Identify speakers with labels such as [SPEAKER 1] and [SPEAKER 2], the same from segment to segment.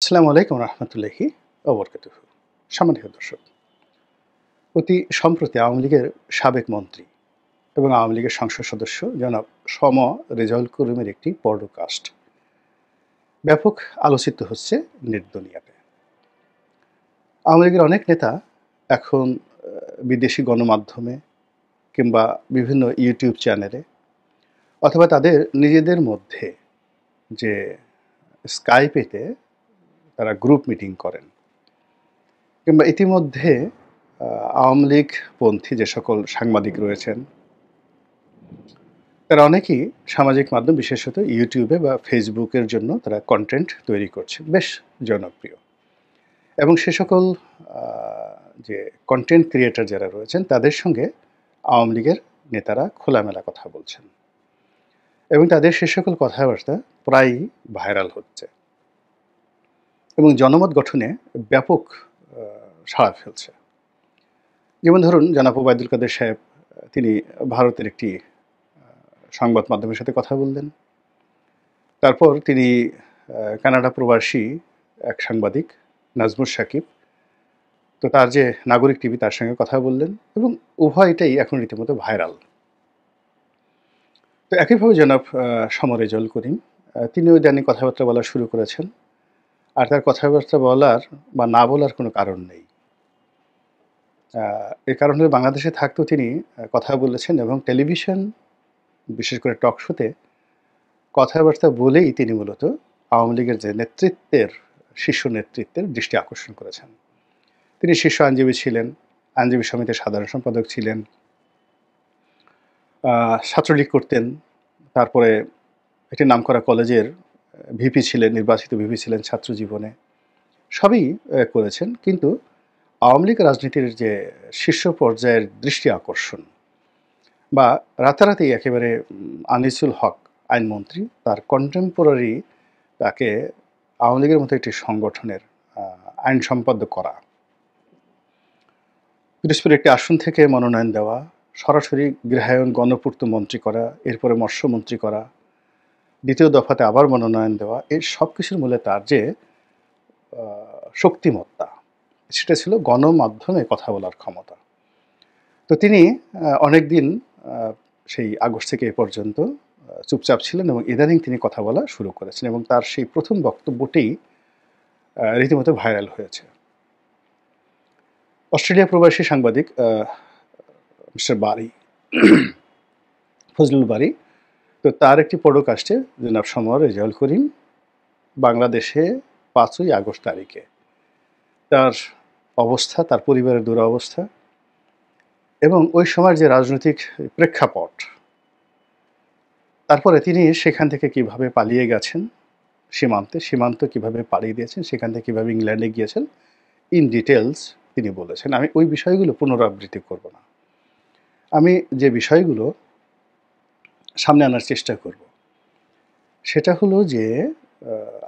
[SPEAKER 1] আসসালামু আলাইকুম রহমতুল্লাহি ওবরকাতুহু। সম্মানিত দর্শক, অতি সম্প্রতি আওয়ামী লীগের সাবেক মন্ত্রী এবং আওয়ামী লীগের সংসদ সদস্য জনাব সম রেজাউল করিমের একটি পডকাস্ট ব্যাপক আলোচিত হচ্ছে নেট দুনিয়াতে। আওয়ামী লীগের অনেক নেতা এখন বিদেশি গণমাধ্যমে কিংবা বিভিন্ন ইউটিউব চ্যানেলে অথবা তাদের নিজেদের মধ্যে যে স্কাইপেতে তারা গ্রুপ মিটিং করেন কিংবা ইতিমধ্যে আওয়ামী লীগপন্থী যে সকল সাংবাদিক রয়েছেন তারা অনেকেই সামাজিক মাধ্যম বিশেষত ইউটিউবে বা ফেসবুকের জন্য তারা কন্টেন্ট তৈরি করছে, বেশ জনপ্রিয়। এবং সে সকল যে কন্টেন্ট ক্রিয়েটর যারা রয়েছেন তাদের সঙ্গে আওয়ামী লীগের নেতারা খোলামেলা কথা বলছেন এবং তাদের সে সকল কথাবার্তা প্রায়ই ভাইরাল হচ্ছে এবং জনমত গঠনে ব্যাপক সাড়া ফেলছে। যেমন ধরুন, জনাব ওবায়দুল কাদের সাহেব তিনি ভারতের একটি সংবাদ মাধ্যমের সাথে কথা বললেন। তারপর তিনি কানাডা প্রবাসী এক সাংবাদিক নাজমুল সাকিব, তো তার যে নাগরিক টিভি, তার সঙ্গে কথা বললেন এবং উভয়টাই এখন রীতিমতো ভাইরাল। তো একইভাবে জনাব সম রেজাউল করিম তিনিও ইদানিং কথাবার্তা বলা শুরু করেছেন, আর তার কথাবার্তা বলার বা না বলার কোনো কারণ নেই। এর কারণ হলো বাংলাদেশে থাকতেও তিনি কথা বলেছেন এবং টেলিভিশন বিশেষ করে টক শোতে কথাবার্তা বলেই তিনি মূলত আওয়ামী লীগের যে নেতৃত্বের শীর্ষ নেতৃত্বের দৃষ্টি আকর্ষণ করেছেন। তিনি শীর্ষ আইনজীবী ছিলেন, আইনজীবী সমিতির সাধারণ সম্পাদক ছিলেন, ছাত্রলীগ করতেন, তারপরে একটি নামকরা কলেজের ভিপি ছিলেন, নির্বাচিত ভিপি ছিলেন ছাত্র জীবনে, সবই করেছেন। কিন্তু আওয়ামী লীগ রাজনীতির যে শীর্ষ পর্যায়ের দৃষ্টি আকর্ষণ বা রাতারাতি একেবারে আনিসুল হক আইনমন্ত্রী তার কন্টেম্পোরারি তাকে আওয়ামী লীগের মতো একটি সংগঠনের আইন সম্পাদক করা, পিরোজপুর একটি আসন থেকে মনোনয়ন দেওয়া, সরাসরি গৃহায়ন গণপূর্ত মন্ত্রী করা, এরপরে মৎস্যমন্ত্রী করা, দ্বিতীয় দফাতে আবার মনোনয়ন দেওয়া, এই সব কিছুর মূলে তার যে শক্তিমত্তা, সেটা ছিল গণমাধ্যমে কথা বলার ক্ষমতা। তো তিনি অনেক দিন সেই আগস্ট থেকে এ পর্যন্ত চুপচাপ ছিলেন এবং ইদানিং তিনি কথা বলা শুরু করেছেন এবং তার সেই প্রথম বক্তব্যটি রীতিমতো ভাইরাল হয়েছে। অস্ট্রেলিয়া প্রবাসী সাংবাদিক মিস্টার বারি, ফজলুল বারি, তো তার একটি পডকাস্টে জনাব সম রেজাউল করিম বাংলাদেশে 5ই আগস্ট তারিখে তার অবস্থা, তার পরিবারের দুরবস্থা এবং ওই সময়ের যে রাজনৈতিক প্রেক্ষাপট, তারপরে তিনি সেখান থেকে কিভাবে পালিয়ে গেছেন সীমান্ত কিভাবে পাড়িয়ে দিয়েছেন, সেখান থেকে কীভাবে ইংল্যান্ডে গিয়েছেন, ইন ডিটেলস তিনি বলেছেন। আমি ওই বিষয়গুলো পুনরাবৃত্তি করব না। আমি যে বিষয়গুলো সামনে আনার চেষ্টা করব সেটা হলো যে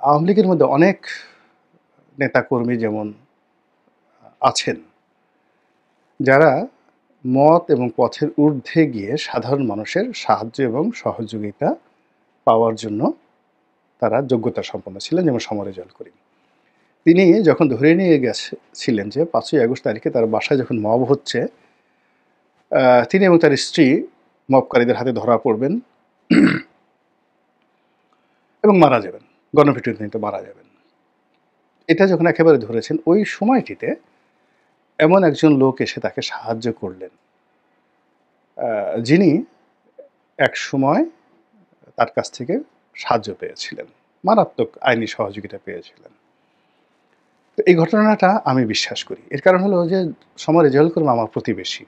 [SPEAKER 1] আওয়ামী লীগের মধ্যে অনেক নেতাকর্মী যেমন আছেন যারা মত এবং পথের ঊর্ধ্বে গিয়ে সাধারণ মানুষের সাহায্য এবং সহযোগিতা পাওয়ার জন্য তারা যোগ্যতা সম্পন্ন ছিলেন, যেমন সম রেজাউল করিম। তিনি যখন ধরে নিয়ে গেছিলেন যে 5ই আগস্ট তারিখে তার বাসায় যখন মব হচ্ছে, তিনি এবং তার স্ত্রী মবকারীদের হাতে ধরা পড়বেন এবং মারা যাবেন, গণপিটুনিতে মারা যাবেন। এটা যখন একেবারে ধরেছেন, ওই সময়টিতে এমন একজন লোক এসে তাকে সাহায্য করলেন যিনি এক সময় তার কাছ থেকে সাহায্য পেয়েছিলেন, মারাত্মক আইনি সহযোগিতা পেয়েছিলেন। তো এই ঘটনাটা আমি বিশ্বাস করি। এর কারণ হলো যে সম রেজাউল করিম আমার প্রতিবেশী।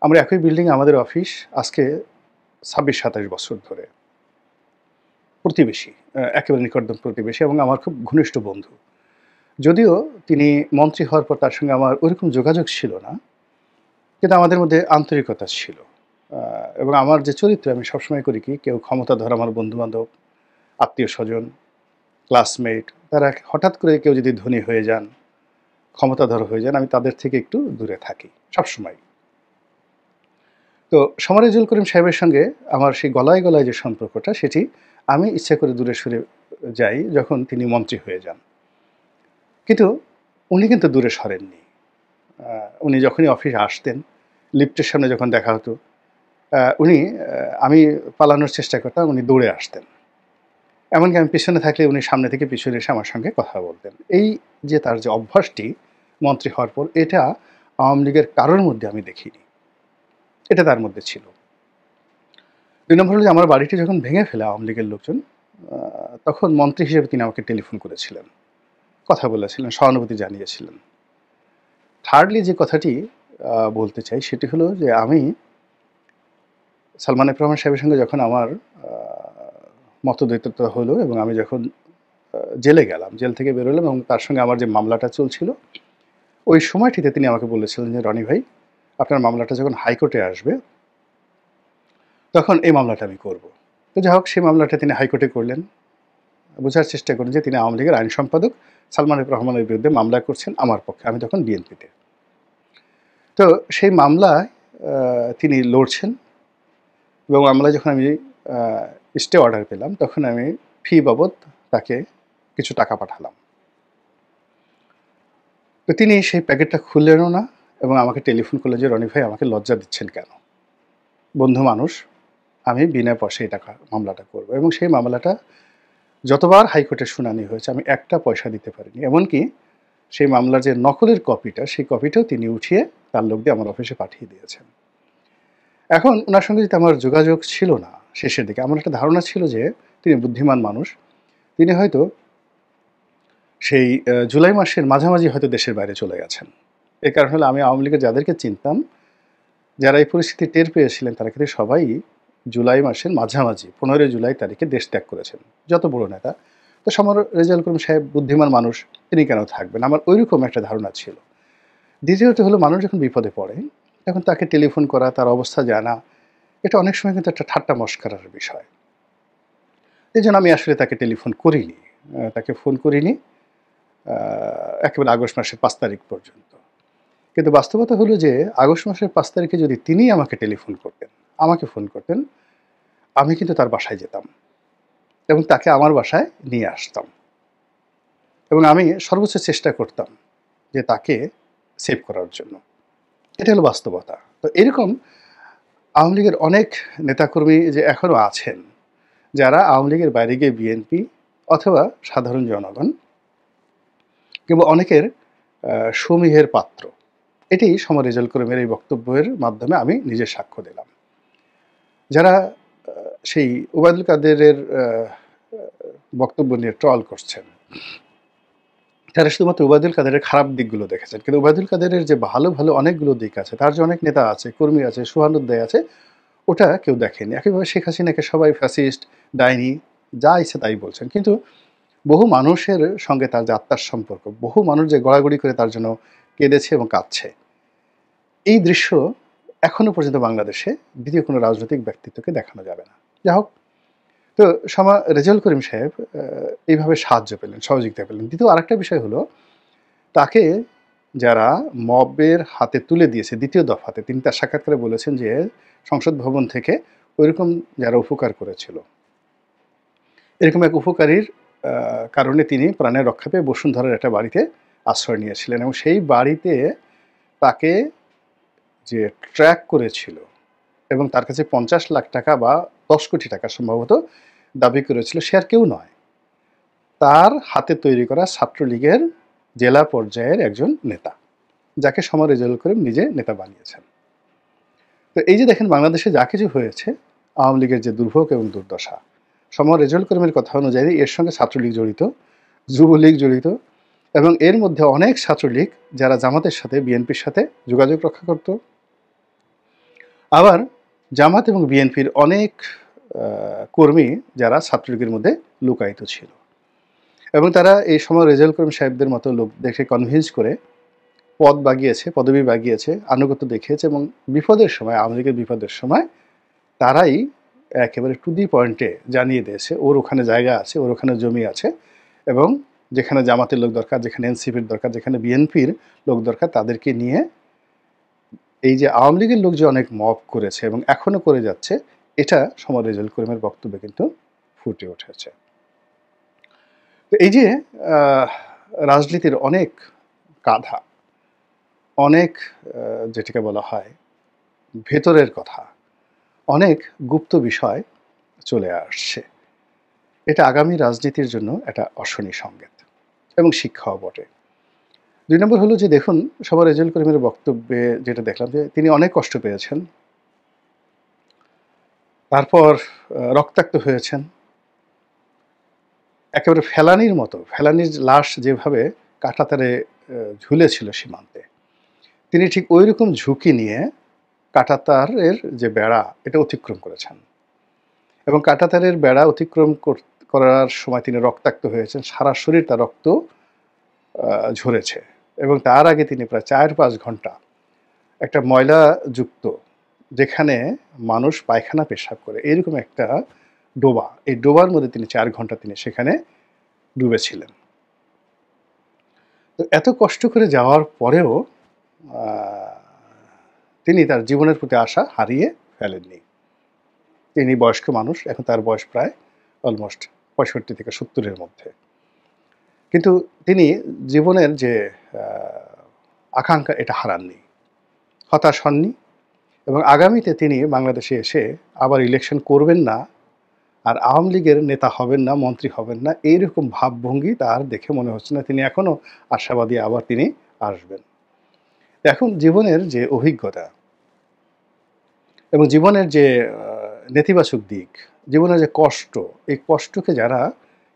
[SPEAKER 1] আমরা একই বিল্ডিংয়ে, আমাদের অফিস, আজকে 26-27 বছর ধরে প্রতিবেশী, একেবারে নিকটতম প্রতিবেশী এবং আমার খুব ঘনিষ্ঠ বন্ধু। যদিও তিনি মন্ত্রী হওয়ার পর তার সঙ্গে আমার ওইরকম যোগাযোগ ছিল না, কিন্তু আমাদের মধ্যে আন্তরিকতা ছিল। এবং আমার যে চরিত্র, আমি সবসময় করি কি, কেউ ক্ষমতাধর আমার বন্ধুবান্ধব, আত্মীয় স্বজন, ক্লাসমেট, তারা হঠাৎ করে কেউ যদি ধনী হয়ে যান, ক্ষমতাধর হয়ে যান, আমি তাদের থেকে একটু দূরে থাকি সবসময়। তো সম রেজাউল করিম সাহেবের সঙ্গে আমার সেই গলায় গলায় যে সম্পর্কটা, সেটি আমি ইচ্ছা করে দূরে সরে যাই যখন তিনি মন্ত্রী হয়ে যান। কিন্তু উনি কিন্তু দূরে সরেননি। উনি যখনই অফিসে আসতেন, লিফটের সামনে যখন দেখা হতো, আমি পালানোর চেষ্টা করতাম, উনি দৌড়ে আসতেন। এমনকি আমি পিছনে থাকলে উনি সামনে থেকে পিছনে এসে আমার সঙ্গে কথা বলতেন। এই যে তার যে অভ্যাসটি মন্ত্রী হওয়ার পর, এটা আওয়ামী লীগের কারোর মধ্যে আমি দেখিনি। এটা তার মধ্যে ছিল। ২ নম্বর হলো যে আমার বাড়িটি যখন ভেঙে ফেলে আওয়ামী লীগের লোকজন, তখন মন্ত্রী হিসেবে তিনি আমাকে টেলিফোন করেছিলেন, কথা বলেছিলেন, সহানুভূতি জানিয়েছিলেন। থার্ডলি যে কথাটি বলতে চাই সেটি হলো যে আমি সালমান এফ রহমান সাহেবের সঙ্গে যখন আমার মতদ্বৈততা হলো এবং আমি যখন জেলে গেলাম, জেল থেকে বেরোলাম এবং তার সঙ্গে আমার যে মামলাটা চলছিল, ওই সময়টিতে তিনি আমাকে বলেছিলেন যে, "রনি ভাই, আপনার মামলাটা যখন হাইকোর্টে আসবে, তখন এই মামলাটা আমি করব।" তো যাই হোক, সেই মামলাটা তিনি হাইকোর্টে করলেন। বোঝার চেষ্টা করুন যে তিনি আওয়ামী লীগের আইন সম্পাদক সালমান এফ রহমানের বিরুদ্ধে মামলা করছেন আমার পক্ষে। আমি তখন বিএনপিতে। তো সেই মামলায় তিনি লড়ছেন এবং মামলায় যখন আমি স্টে অর্ডার পেলাম, তখন আমি ফি বাবদ তাকে কিছু টাকা পাঠালাম। তো তিনি সেই প্যাকেটটা খুললেনও না এবং আমাকে টেলিফোন করলেন যে, "রনি ভাই, আমাকে লজ্জা দিচ্ছেন কেন? বন্ধু মানুষ, আমি বিনা পয়সায় মামলাটা করব।" এবং সেই মামলাটা যতবার হাইকোর্টের শুনানি হয়েছে, আমি একটা পয়সা দিতে পারিনি। এমনকি সেই মামলার যে নকলের কপিটা, সেই কপিটাও তিনি উঠিয়ে তার লোক দিয়ে আমার অফিসে পাঠিয়ে দিয়েছেন। এখন উনার সঙ্গে যেহেতু আমার যোগাযোগ ছিল না শেষের দিকে, আমার একটা ধারণা ছিল যে তিনি বুদ্ধিমান মানুষ। তিনি হয়তো সেই জুলাই মাসের মাঝামাঝি হয়তো দেশের বাইরে চলে গেছেন। এর কারণ হলো আমি আওয়ামী লীগের যাদেরকে চিনতাম, যারা এই পরিস্থিতি টের পেয়েছিলেন, তারা কিন্তু সবাই জুলাই মাসের মাঝামাঝি ১৫ জুলাই তারিখে দেশ ত্যাগ করেছেন, যত বড় নেতা। তো সমর রেজাউল করিম সাহেব বুদ্ধিমান মানুষ, তিনি কেন থাকবেন? আমার ওইরকম একটা ধারণা ছিল। দ্বিতীয়ত হলো, মানুষ যখন বিপদে পড়ে, তখন তাকে টেলিফোন করা, তার অবস্থা জানা, এটা অনেক সময় কিন্তু একটা ঠাট্টা মশকরার বিষয়। এজন্য আমি আসলে তাকে টেলিফোন করিনি। তাকে ফোন করিনি একেবারে আগস্ট মাসের ৫ তারিখ পর্যন্ত। কিন্তু বাস্তবতা হলো যে আগস্ট মাসের ৫ তারিখে যদি তিনিই আমাকে টেলিফোন করতেন, আমাকে ফোন করতেন, আমি কিন্তু তার বাসায় যেতাম এবং তাকে আমার বাসায় নিয়ে আসতাম এবং আমি সর্বোচ্চ চেষ্টা করতাম যে তাকে সেভ করার জন্য। এটা হলো বাস্তবতা। তো এরকম আওয়ামী লীগের অনেক নেতাকর্মী যে এখনও আছেন, যারা আওয়ামী লীগের বাইরে গিয়ে বিএনপি অথবা সাধারণ জনগণ কিংবা অনেকের সমীহের পাত্র। এটি সমর রেজাউল করিমের এই বক্তব্যের মাধ্যমে আমি নিজে সাক্ষ্য দিলাম। যারা সেই ওবায়দুল কাদেরের বক্তব্য নিয়ে ট্রল করছেন, তারা শুধুমাত্র ওবায়দুল কাদেরের খারাপ দিকগুলো দেখেছেন। কিন্তু ওবায়দুল কাদেরের যে ভালো, ভালো অনেকগুলো দিক আছে, তার যে অনেক নেতা আছে, কর্মী আছে, সহানুদ্দায় আছে, ওটা কেউ দেখেনি। একইভাবে শেখ হাসিনাকে সবাই ফ্যাসিস্ট, ডাইনি, যা ইচ্ছে তাই বলছেন। কিন্তু বহু মানুষের সঙ্গে তার যে আত্মার সম্পর্ক, বহু মানুষ যে গড়াগড়ি করে তার জন্য কেঁদেছে এবং কাঁদছে, এই দৃশ্য এখনো পর্যন্ত বাংলাদেশে দ্বিতীয় কোনো রাজনৈতিক ব্যক্তিত্বকে দেখানো যাবে না। যাই হোক, তো রেজাউল করিম সাহেব এইভাবে সাহায্য পেলেন, সহযোগিতা পেলেন। দ্বিতীয় আরেকটা বিষয় হলো, তাকে যারা মবের হাতে তুলে দিয়েছে দ্বিতীয় দফাতে, তিনি তার সাক্ষাৎকারে বলেছেন যে সংসদ ভবন থেকে ওইরকম যারা উপকার করেছিল, এরকম এক উপকারীর কারণে তিনি প্রাণের রক্ষা পেয়ে বসুন্ধরার একটা বাড়িতে আশ্রয় নিয়েছিলেন এবং সেই বাড়িতে তাকে যে ট্র্যাক করেছিল এবং তার কাছে ৫০ লাখ টাকা বা ১০ কোটি টাকা সম্ভবত দাবি করেছিল, সে আর কেউ নয়, তার হাতে তৈরি করা ছাত্রলীগের জেলা পর্যায়ের একজন নেতা, যাকে সমর রেজাউল করিম নিজে নেতা বানিয়েছেন। তো এই যে দেখেন, বাংলাদেশে যা কিছু হয়েছে, আওয়ামী লীগের যে দুর্ভোগ এবং দুর্দশা, সমর রেজাউল করিমের কথা অনুযায়ী এর সঙ্গে ছাত্রলীগ জড়িত, যুবলীগ জড়িত এবং এর মধ্যে অনেক ছাত্রলীগ যারা জামাতের সাথে, বিএনপির সাথে যোগাযোগ রক্ষা করত। আবার জামাত এবং বিএনপির অনেক কর্মী যারা ছাত্রলীগের মধ্যে লুকায়িত ছিল এবং তারা এই সময় রেজাউল করিম সাহেবদের মতো লোকদেরকে কনভিন্স করে পদ বাগিয়েছে, পদবি বাগিয়েছে, আনুগত্য দেখিয়েছে এবং বিপদের সময়, আওয়ামী লীগের বিপদের সময় তারাই একেবারে টু দি পয়েন্টে জানিয়ে দিয়েছে ওর ওখানে জায়গা আছে, ওর ওখানে জমি আছে এবং যেখানে জামাতের লোক দরকার, যেখানে এনসিপির দরকার, যেখানে বিএনপির লোক দরকার, তাদেরকে নিয়ে এই যে আওয়ামী লীগের লোক যে অনেক মব করেছে এবং এখনও করে যাচ্ছে, এটা সমর রেজাউল করিমের বক্তব্যে কিন্তু ফুটে উঠেছে। তো এই যে রাজনীতির অনেক কাঁধা, অনেক যেটাকে বলা হয় ভেতরের কথা, অনেক গুপ্ত বিষয় চলে আসছে। এটা আগামী রাজনীতির জন্য একটা অশনি সংকেত এবং শিক্ষাও বটে। ২ নম্বর হলো যে দেখুন, সবার রেজাউল করিমের বক্তব্যে যেটা দেখলাম যে তিনি অনেক কষ্ট পেয়েছেন। তারপর রক্তাক্ত হয়েছেন। একেবারে ফেলানির মতো, ফেলানির লাশ যেভাবে কাঁটাতারে ঝুলেছিল সীমান্তে, তিনি ঠিক ঐরকম ঝুঁকি নিয়ে কাঁটাতারের যে বেড়া এটা অতিক্রম করেছেন এবং কাঁটাতারের বেড়া অতিক্রম করার সময় তিনি রক্তাক্ত হয়েছেন। সারা শরীর তার রক্ত ঝরেছে এবং তার আগে তিনি প্রায় ৪-৫ ঘন্টা একটা ময়লাযুক্ত, যেখানে মানুষ পায়খানা পেশাব করে, এরকম একটা ডোবা, এই ডোবার মধ্যে তিনি ৪ ঘন্টা তিনি সেখানে ডুবেছিলেন। তো এত কষ্ট করে যাওয়ার পরেও তিনি তার জীবনের প্রতি আশা হারিয়ে ফেলেননি। তিনি বয়স্ক মানুষ, এখন তার বয়স প্রায় অলমোস্ট ৬৫ থেকে ৭০-এর মধ্যে। কিন্তু তিনি জীবনের যে আকাঙ্ক্ষা এটা হারাননি, হতাশ হননি এবং আগামীতে তিনি বাংলাদেশে এসে আবার ইলেকশন করবেন না, আর আওয়ামী লীগের নেতা হবেন না, মন্ত্রী হবেন না, এইরকম ভাবভঙ্গি তার দেখে মনে হচ্ছে না। তিনি এখনও আশাবাদী আবার তিনি আসবেন। এখন জীবনের যে অভিজ্ঞতা এবং জীবনের যে নেতিবাচক দিক, জীবনের যে কষ্ট, এই কষ্টকে যারা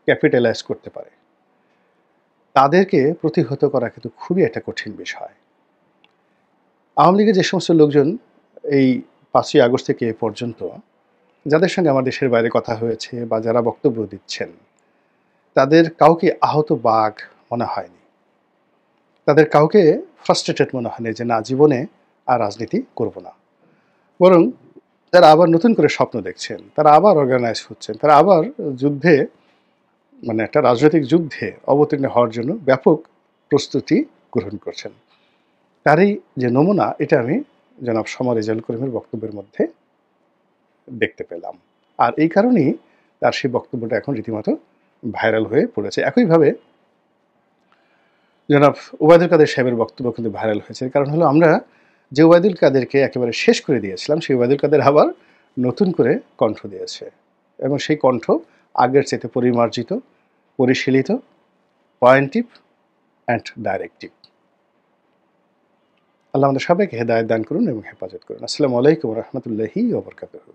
[SPEAKER 1] ক্যাপিটালাইজ করতে পারে তাদেরকে প্রতিহত করা কিন্তু খুবই একটা কঠিন বিষয়। আওয়ামী লীগের যে সমস্ত লোকজন এই ৫ই আগস্ট থেকে এ পর্যন্ত যাদের সঙ্গে আমার দেশের বাইরে কথা হয়েছে বা যারা বক্তব্য দিচ্ছেন, তাদের কাউকে আহত বাঘ মনে হয়নি, তাদের কাউকে ফ্রাস্ট্রেটেড মনে হয়নি যে না, জীবনে আর রাজনীতি করব না। বরং তারা আবার নতুন করে স্বপ্ন দেখছেন, তারা আবার অর্গানাইজ হচ্ছেন, তারা আবার যুদ্ধে, মানে একটা রাজনৈতিক যুদ্ধে অবতীর্ণ হওয়ার জন্য ব্যাপক প্রস্তুতি গ্রহণ করছেন। তারই যে নমুনা, এটা আমি জনাব সমর রেজাউল করিমের বক্তব্যের মধ্যে দেখতে পেলাম। আর এই কারণেই তার সেই বক্তব্যটা এখন রীতিমতো ভাইরাল হয়ে পড়েছে। একইভাবে জনাব ওবায়দুল কাদের সাহেবের বক্তব্য কিন্তু ভাইরাল হয়েছে। কারণ হলো, আমরা যে ওবায়দুল কাদেরকে একেবারে শেষ করে দিয়েছিলাম, সেই ওবায়দুল কাদের আবার নতুন করে কণ্ঠ দিয়েছে এবং সেই কণ্ঠ আগের চাইতে পরিমার্জিত, পরিশীলিত, পয়েন্টিভ অ্যান্ড ডাইরেক্টিভ। আল্লাহ আমাদের সবাইকে হেদায়েত দান করুন এবং হেফাজত করুন। আসসালামু আলাইকুম ওয়া রাহমাতুল্লাহি ওয়া বারাকাতুহু।